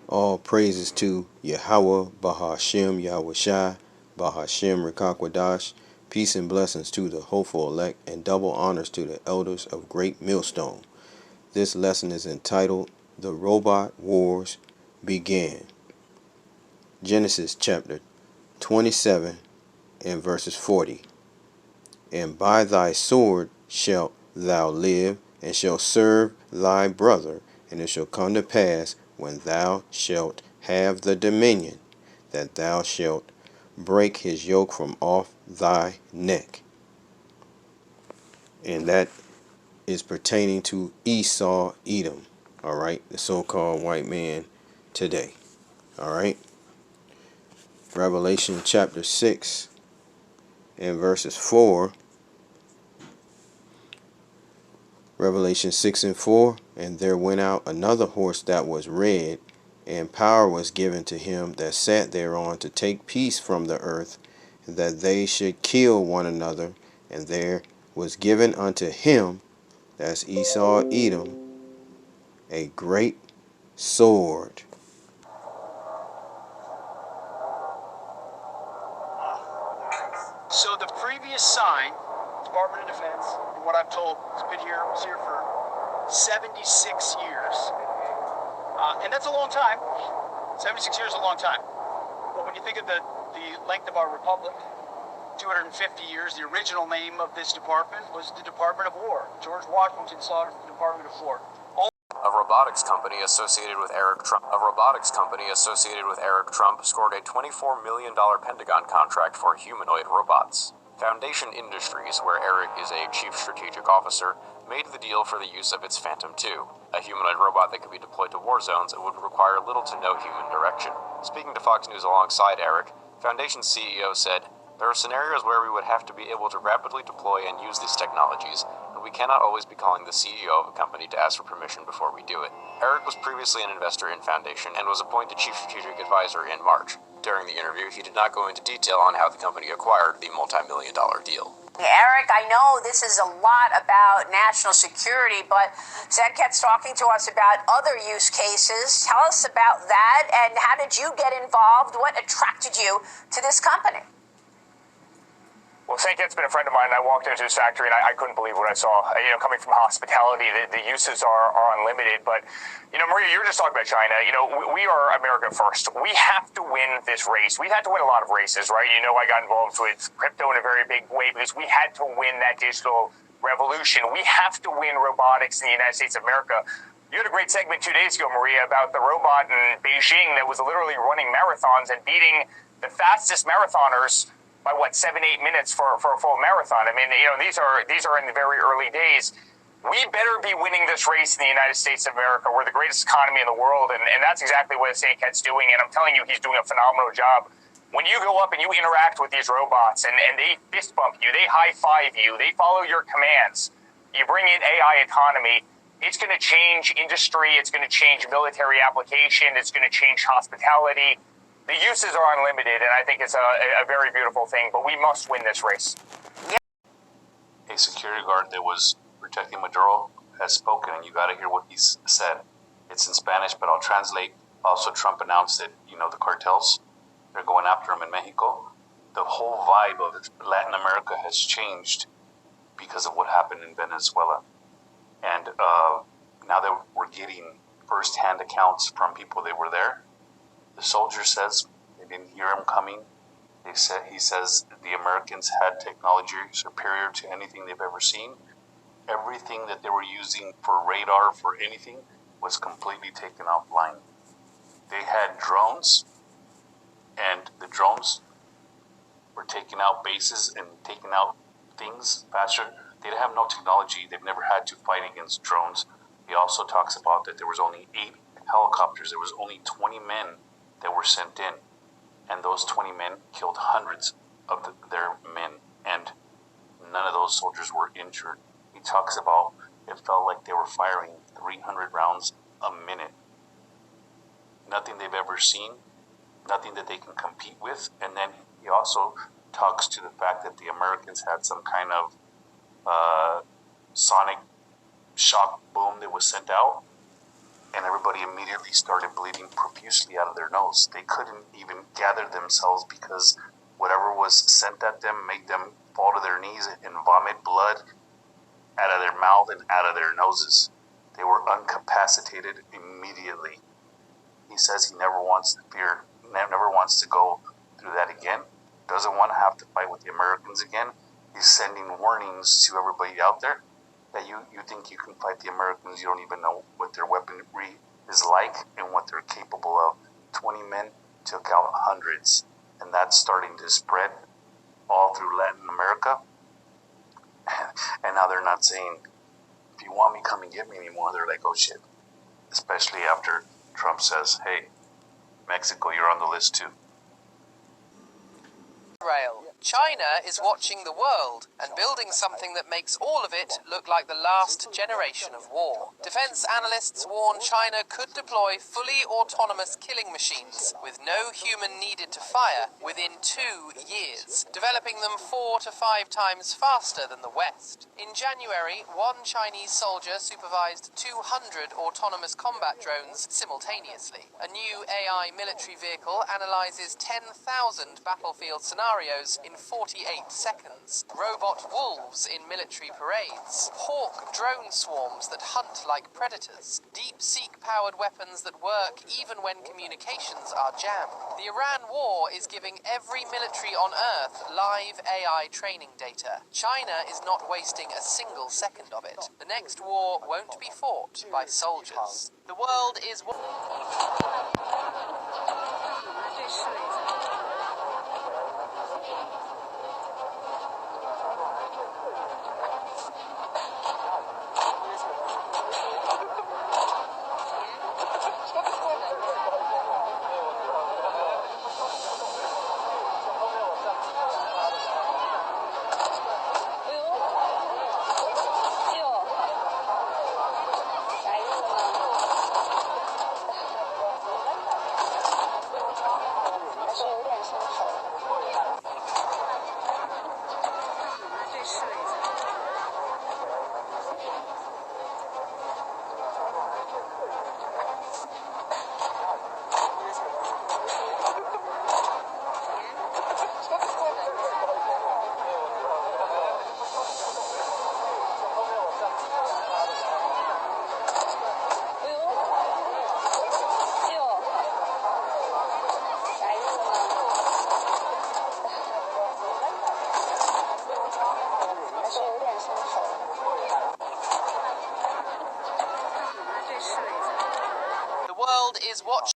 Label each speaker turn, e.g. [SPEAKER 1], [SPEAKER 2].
[SPEAKER 1] All praises to Yahweh, Bahashem, Yahushai, Bahashem, Rekakwadash. Peace and blessings to the hopeful elect, and double honors to the elders of Great Millstone. This lesson is entitled The Robot Wars Began. Genesis chapter 27 and verses 40. And by thy sword shalt thou live, and shalt serve thy brother, and it shall come to pass, when thou shalt have the dominion, that thou shalt break his yoke from off thy neck. And that is pertaining to Esau, Edom, all right, the so-called white man today, all right. Revelation chapter 6 and verses 4. Revelation 6 and 4. And there went out another horse that was red, and power was given to him that sat thereon to take peace from the earth, that they should kill one another. And there was given unto him, that's Esau Edom, a great sword.
[SPEAKER 2] So the previous sign, Department of Defense, from what I'm told, was here for 76 years. And that's a long time. 76 years is a long time. But when you think of the length of our republic, 250 years, the original name of this department was the Department of War. George Washington saw it as the Department of War.
[SPEAKER 3] A robotics company associated with Eric Trump scored a $24 million Pentagon contract for humanoid robots. Foundation Industries, where Eric is a chief strategic officer, made the deal for the use of its Phantom 2, a humanoid robot that could be deployed to war zones and would require little to no human direction. Speaking to Fox News alongside Eric, Foundation CEO said, "There are scenarios where we would have to be able to rapidly deploy and use these technologies, and we cannot always be calling the CEO of a company to ask for permission before we do it." Eric was previously an investor in Foundation and was appointed chief strategic advisor in March. During the interview, he did not go into detail on how the company acquired the multi-million-dollar deal.
[SPEAKER 4] Eric, I know this is a lot about national security, but Zenket's talking to us about other use cases. Tell us about that, and how did you get involved? What attracted you to this company?
[SPEAKER 5] Well, Zenket's been a friend of mine, and I walked into his factory, and I couldn't believe what I saw. Coming from hospitality, the uses are unlimited. But, Maria, you were just talking about China. We are America first. We have to win this race. We've had to win a lot of races, right? I got involved with crypto in a very big way because we had to win that digital revolution. We have to win robotics in the United States of America. You had a great segment 2 days ago, Maria, about the robot in Beijing that was literally running marathons and beating the fastest marathoners by 7-8 minutes for a full marathon. I mean, these are in the very early days. We better be winning this race in the United States of America. We're the greatest economy in the world, and that's exactly what Zenket's doing, and I'm telling you, he's doing a phenomenal job. When you go up and you interact with these robots, and they fist bump you, they high five you, they follow your commands, you bring in AI autonomy, it's going to change industry, it's going to change military application, it's going to change hospitality. The uses are unlimited, and I think it's a very beautiful thing, but we must win this race.
[SPEAKER 6] A security guard that was protecting Maduro has spoken, and you got to hear what he's said. It's in Spanish, but I'll translate. Also, Trump announced that, the cartels, they're going after him in Mexico. The whole vibe of Latin America has changed because of what happened in Venezuela. And now that we're getting first-hand accounts from people that were there, the soldier says they didn't hear him coming. He says the Americans had technology superior to anything they've ever seen. Everything that they were using for radar, for anything, was completely taken offline. They had drones, and the drones were taking out bases and taking out things faster. They have no technology. They've never had to fight against drones. He also talks about that there was only 8 helicopters. There was only 20 men that were sent in, and those 20 men killed hundreds of their men, and none of those soldiers were injured. He talks about it felt like they were firing 300 rounds a minute. Nothing they've ever seen, nothing that they can compete with. And then he also talks to the fact that the Americans had some kind of sonic shock boom that was sent out, and and everybody immediately started bleeding profusely out of their nose. They couldn't even gather themselves because whatever was sent at them made them fall to their knees and vomit blood out of their mouth and out of their noses. They were incapacitated immediately. He says he never wants to go through that again. Doesn't want to have to fight with the Americans again. He's sending warnings to everybody out there that you think you can fight the Americans. You don't even know what their weaponry is like and what they're capable of. 20 men took out hundreds, and that's starting to spread all through Latin America. And now they're not saying, if you want me, come and get me anymore. They're like, oh shit. Especially after Trump says, hey, Mexico, you're on the list too.
[SPEAKER 7] Rail. China is watching the world and building something that makes all of it look like the last generation of war. Defense analysts warn China could deploy fully autonomous killing machines with no human needed to fire within 2 years, developing them 4 to 5 times faster than the West. In January, one Chinese soldier supervised 200 autonomous combat drones simultaneously. A new AI military vehicle analyzes 10,000 battlefield scenarios in 48 seconds. Robot wolves in military parades. Hawk drone swarms that hunt like predators. Deep-seek-powered weapons that work even when communications are jammed. The Iran war is giving every military on Earth live AI training data. China is not wasting a single second of it. The next war won't be fought by soldiers. The world is... The world is watching.